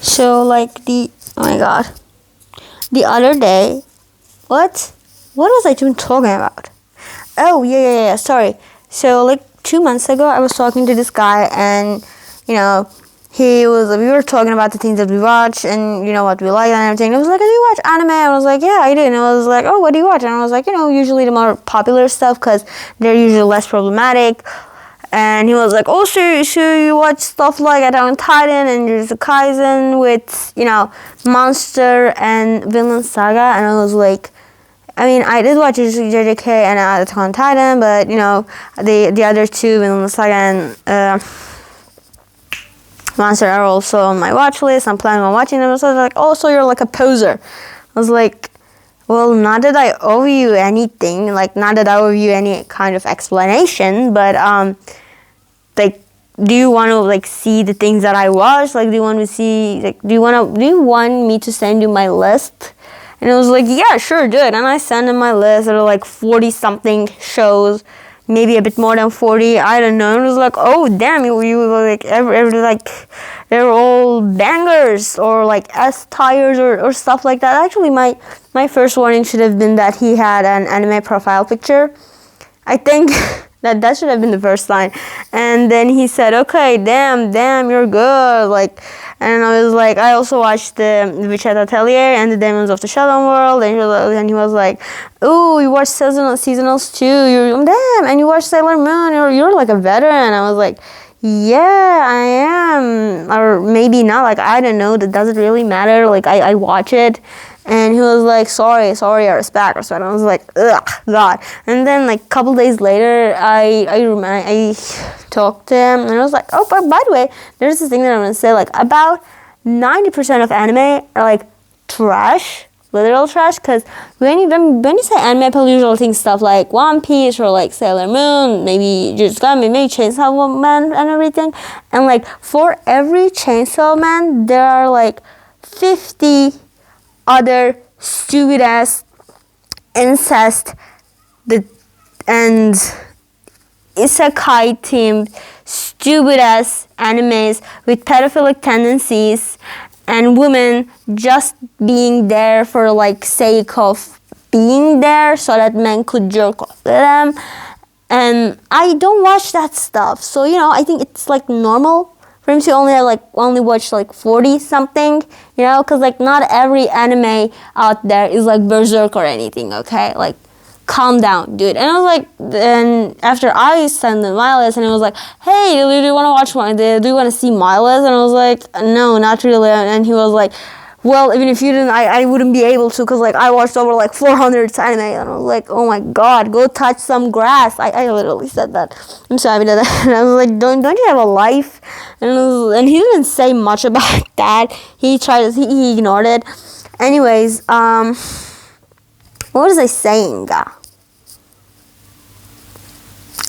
So like oh my god, the other day, what was I even talking about? Oh yeah. Sorry. So like 2 months ago, I was talking to this guy, and you know, we were talking about the things that we watch, and you know what we like and everything. I was like, "Do you watch anime?" And I was like, "Yeah, I do." And I was like, "Oh, what do you watch?" And I was like, usually the more popular stuff because they're usually less problematic. And he was like, "Oh, so you watch stuff like Attack on Titan and Jujutsu Kaisen with Monster and Vinland Saga?" And I was like, I mean, I did watch JJK and Attack on Titan, but the other two, Vinland Saga and Monster, are also on my watch list. I'm planning on watching them. So I was like, "Oh, so you're like a poser." I was like, well, not that I owe you anything, like not that I owe you any kind of explanation, but like, do you want to like see the things that I watch? Like, do you want me to send you my list? And it was like, yeah, sure, do it. And I sent him my list. There were like 40 something shows, maybe a bit more than 40. I don't know. And it was like, oh damn, you like every like they're all bangers or like S tires or stuff like that. Actually, my first warning should have been that he had an anime profile picture. I think that should have been the first line. And then he said, "Okay, damn, you're good." Like, and I was like, I also watched the Witch at Atelier and the Demons of the Shadow World, and he was like, "Oh, you watch seasonals too? You're damn, and you watch Sailor Moon. You're like a veteran." I was like, yeah, I am, or maybe not. Like, I don't know. That doesn't really matter. Like, I watch it. And he was like, sorry, I respect. And I was like, ugh, God. And then like a couple days later, I talked to him, and I was like, oh, but by the way, there's this thing that I'm gonna say. Like, about 90% of anime are like trash, literal trash. Because when you say anime, people usually think stuff like One Piece or like Sailor Moon, maybe just maybe Chainsaw Man and everything. And like for every Chainsaw Man, there are like 50 other stupid ass incest and isekai themed stupid ass animes with pedophilic tendencies and women just being there for like sake of being there so that men could jerk off them. And I don't watch that stuff, so I think it's like normal for him to only watch like 40 something, because like not every anime out there is like Berserk or anything, okay? Like, calm down, dude. And I was like, then after I sent him my list, and he was like, hey, do you want to watch one? Do you want to see my list? And I was like, no, not really. And he was like, well, even if you didn't, I wouldn't be able to, because like I watched over like 400 anime. And I was like, oh my god, go touch some grass. I literally said that. I'm sorry that. And I was like, don't you have a life? And he didn't say much about that. He ignored it. Anyways, what was I saying?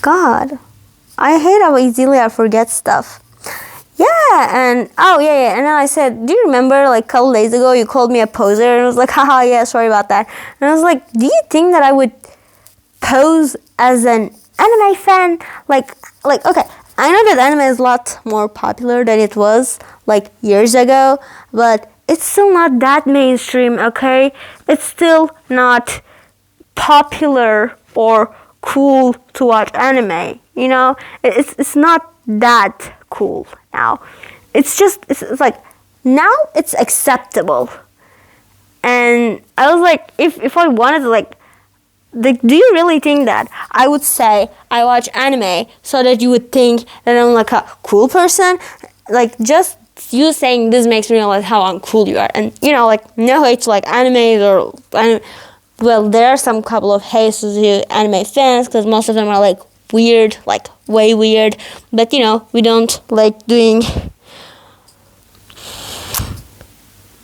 God, I hate how easily I forget stuff. Yeah, and and then I said, do you remember like a couple days ago you called me a poser? And I was like, haha, yeah, sorry about that. And I was like, do you think that I would pose as an anime fan? Like okay, I know that anime is a lot more popular than it was like years ago, but it's still not that mainstream, okay? It's still not popular or cool to watch anime, It's not that cool now. It's like now it's acceptable. And I was like, if I wanted to like, do you really think that I would say I watch anime so that you would think that I'm like a cool person? Like, just you saying this makes me realize how uncool you are. And like, no hate to like animes or well, there are some couple of hates to anime fans because most of them are like weird, like way weird. But we don't like doing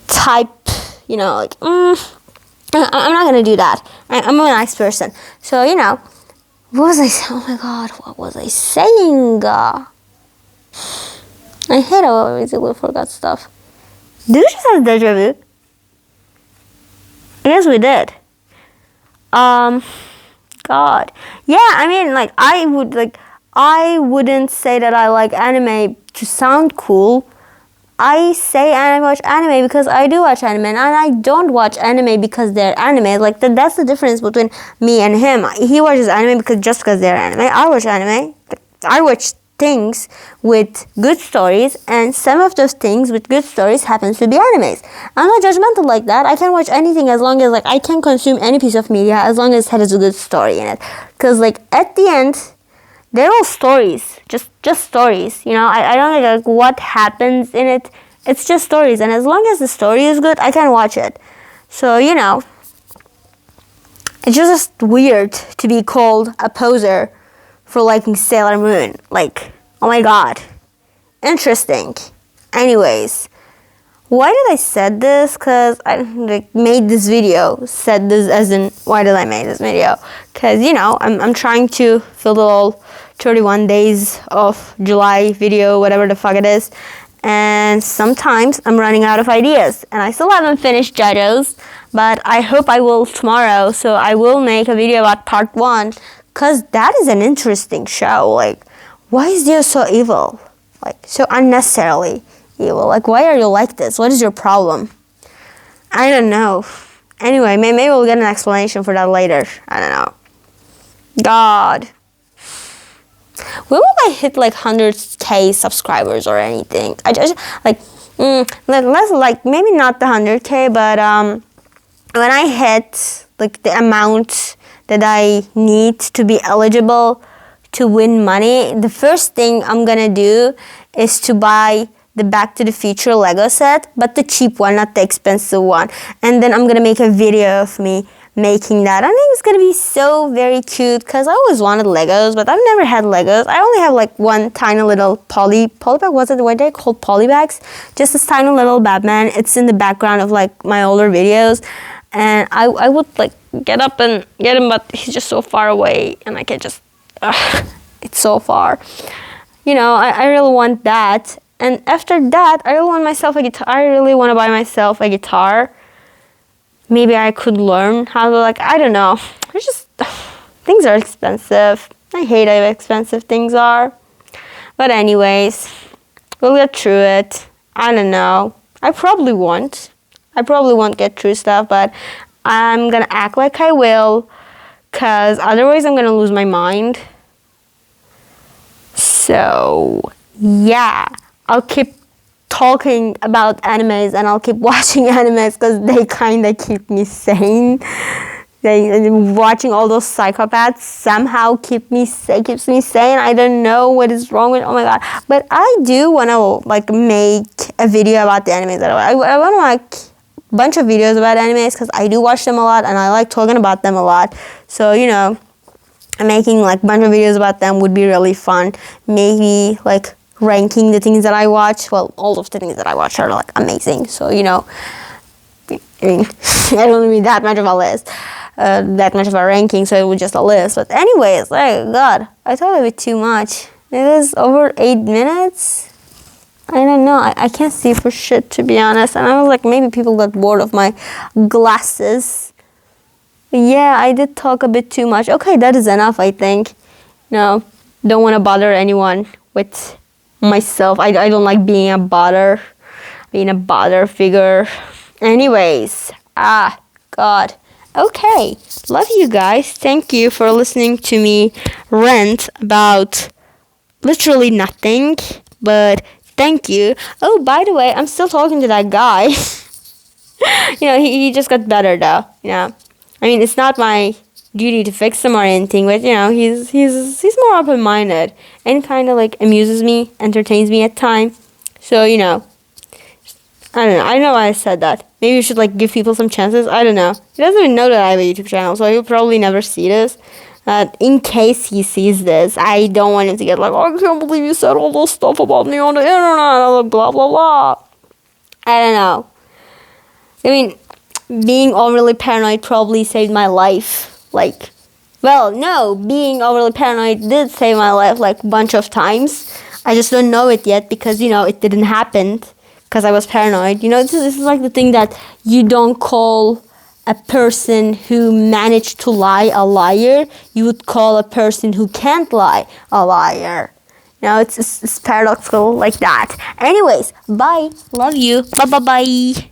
type, like I'm not gonna do that. I'm a nice person. So what was I saying? Oh my god, what was I saying? I hate how I easily forgot stuff. Did we just have deja vu? I guess we did. God. Yeah, I mean, like, I wouldn't say that I like anime to sound cool. I say I watch anime because I do watch anime, and I don't watch anime because they're anime. Like that's the difference between me and him. He watches anime just because they're anime. I watch anime. I watch things with good stories, and some of those things with good stories happens to be animes. I'm not judgmental like that. I can watch anything as long as like I can consume any piece of media as long as it has a good story in it. Because like at the end, they're all stories, just stories. You know, I don't know like what happens in it. It's just stories, and as long as the story is good, I can watch it. So you know, it's just weird to be called a poser for liking Sailor Moon. Like, oh my god, interesting. Anyways, why did I said this? Cause I like made this video. Said this as in why did I make this video? Cause you know I'm trying to fill the all 31 days of July video, whatever the fuck it is, and sometimes I'm running out of ideas, and I still haven't finished JoJo's, but I hope I will tomorrow. So I will make a video about part 1, cause that is an interesting show. Like, why is you so evil? Like so unnecessarily evil. Like, why are you like this? What is your problem? I don't know. Anyway, maybe we'll get an explanation for that later. I don't know. God. When will I hit like 100k subscribers or anything? I just like let's like maybe not the 100k, but when I hit like the amount that I need to be eligible to win money, the first thing I'm gonna do is to buy the Back to the Future Lego set, but the cheap one, not the expensive one. And then I'm gonna make a video of me making that. I think it's gonna be so very cute because I always wanted Legos, but I've never had Legos. I only have like one tiny little polybag. What's it? What are they called? Polybags? Just this tiny little Batman. It's in the background of like my older videos, and I would like get up and get him, but he's just so far away, and I can just it's so far. You know, I really want that. And after that, I really want myself a guitar. I really want to buy myself a guitar. Maybe I could learn how to like, I don't know. It's just, things are expensive. I hate how expensive things are. But anyways, we'll get through it. I don't know. I probably won't get through stuff, but I'm gonna act like I will, because otherwise I'm gonna lose my mind. So, yeah. I'll keep talking about animes and I'll keep watching animes because they kind of keep me sane. Watching all those psychopaths somehow keeps me sane. I don't know what is wrong with. Oh my god! But I do want to like make a video about the animes that I want to make a bunch of videos about animes because I do watch them a lot and I like talking about them a lot. So you know, making like a bunch of videos about them would be really fun. Maybe like ranking the things that I watch. Well, all of the things that I watch are like amazing. So you know, I mean, I don't need that much of a list, that much of a ranking. So it was just a list. But anyways, like God, I thought of it too much. It is over 8 minutes. I don't know. I can't see for shit, to be honest. And I was like, maybe people got bored of my glasses. But yeah, I did talk a bit too much. Okay, that is enough, I think. No, don't want to bother anyone with myself. I don't like being a bother figure. Anyways, God. Okay, love you guys. Thank you for listening to me rant about literally nothing, but thank you. Oh, by the way, I'm still talking to that guy. You know, he just got better though. You know, I mean, it's not my duty to fix him or anything, but you know, he's more open-minded and kind of like amuses me, entertains me at times. So you know, I don't know. I know why I said that. Maybe you should like give people some chances. I don't know. He doesn't even know that I have a YouTube channel, so he'll probably never see this. In case he sees this, I don't want him to get like, oh, I can't believe you said all those stuff about me on the internet, blah blah blah. I don't know. I mean, being overly paranoid probably saved my life. Like, well, no, being overly paranoid did save my life like a bunch of times. I just don't know it yet because, you know, it didn't happen because I was paranoid. You know, this is like the thing that you don't call a person who managed to lie a liar. You would call a person who can't lie a liar. Now it's paradoxical like that. Anyways, bye. Love you. Bye bye bye.